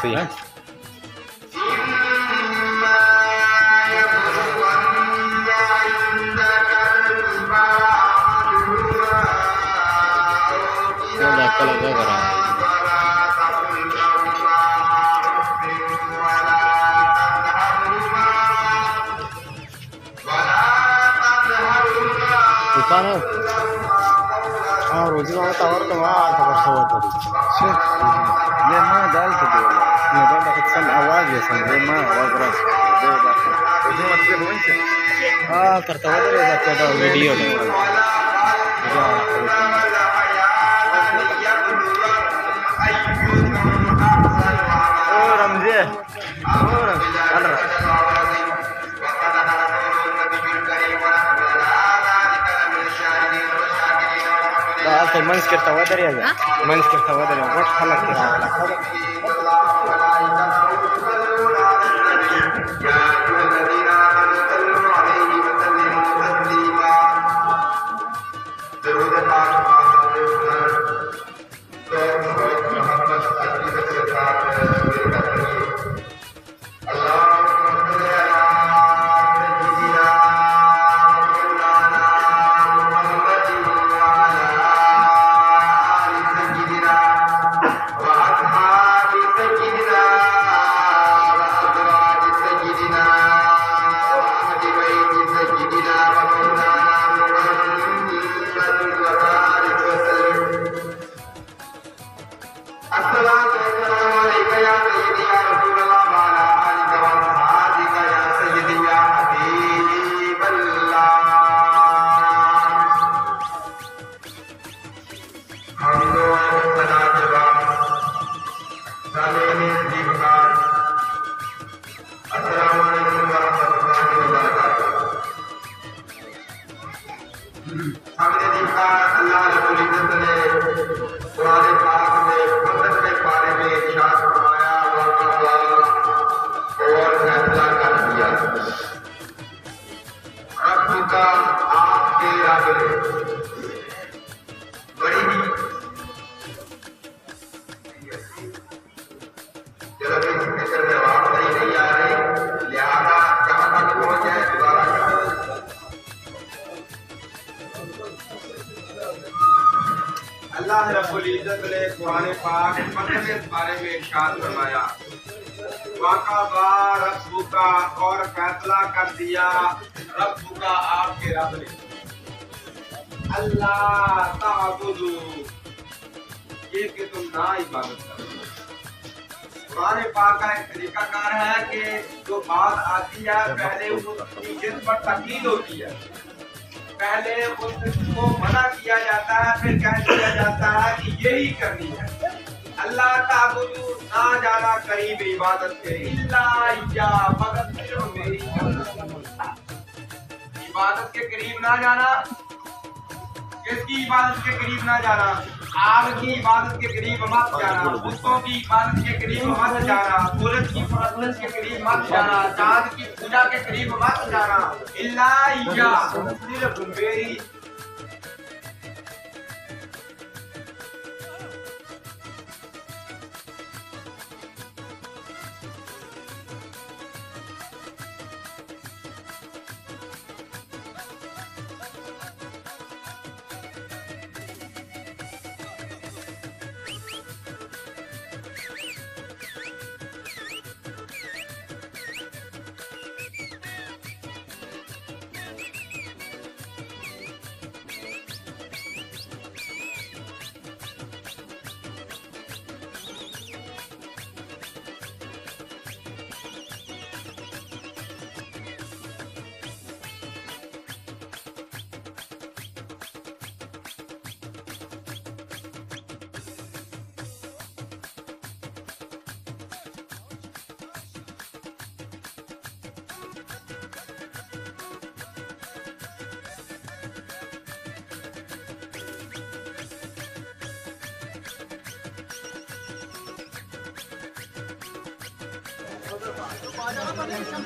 Sí. रोजी मामा टावर तो वहाँ आता बसा हुआ था ये माँ डाल के दे मैं डाल के सन आवाज है सन ये माँ आवाज रहा दे डाल ये मतलब वो ही हाँ करता हुआ तो रहता था वीडियो में ओ रमज़े ओ रमज़े तो मंच करता हुआ दरिया मंच करता हुआ दरिया बहुत खलक के रहा हमने देखा अल्लाह रब्बुल इज्जत ने कुरान पाक में 15वें पारे में इरशाद फरमाया और फैसला कर दिया रब का आपके रब ने बड़ी ही जब इस फिक्र में आवाज नहीं आ रही लिहाजा जहां तक पहुंच जाए दोबारा अल्लाह रब्बुल इज्जत ने कुरान पाक 15वें पारे में इरशाद फरमाया वाक़ा रब्बुका और फैसला कर दिया रब्बुका आपके रब ने अल्लाह ताबुदू ये कि तुम ना इबादत करो। कुरान पाक का एक तरीकाकार है कि जो बात आती है पहले उसकी जिद पर तकीद होती है, पहले उसको मना किया जाता है फिर कह दिया जाता है कि यही करनी है। अल्लाह ताबुदू ना जाना करीब इबादत के इल्ला या मगर सिर्फ मेरी इबादत के करीब ना जाना। किसकी इबादत के करीब ना जाना? आपकी इबादत के करीब मत जाना, कुत्तों की इबादत के करीब मत जाना, सूरज की परस्त के करीब मत जाना, चांद की पूजा के करीब मत जाना। इल्ला या सिर्फ मेरी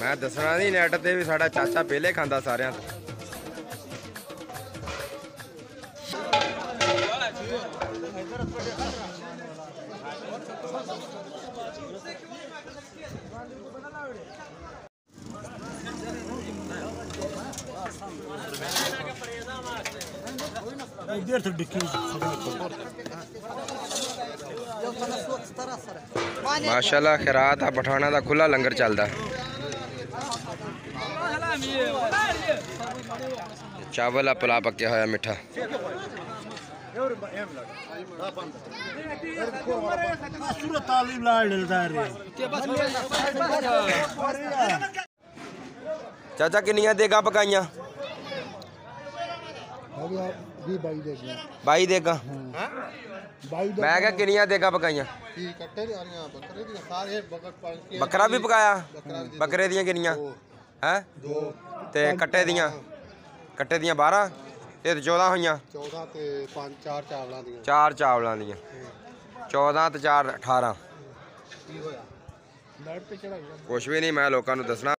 मैं दसना नहीं नैट ते भी साड़ा चाचा पहले खांदा सारियां तो। माशाल्लाह खैरात आ पठाना दा खुला लंगर चलदा। चावल आ पुला पक्या होया मिठा। चाचा किन्नियां देगा पकाइयां? 22 देगा। मैं क्या किन्नियां देगा पकाइयां? बकरा भी पकाया? बकरे दियां किन्नियां हैं? ते कट्टे दियां? कट्टे दियां 12 ते 14 होइयां? 14 ते 5 4 चावलां दियां। 4 चावलां दियां 14 ते 4 18। कुछ भी नहीं, मैं लोकां नूं दसना।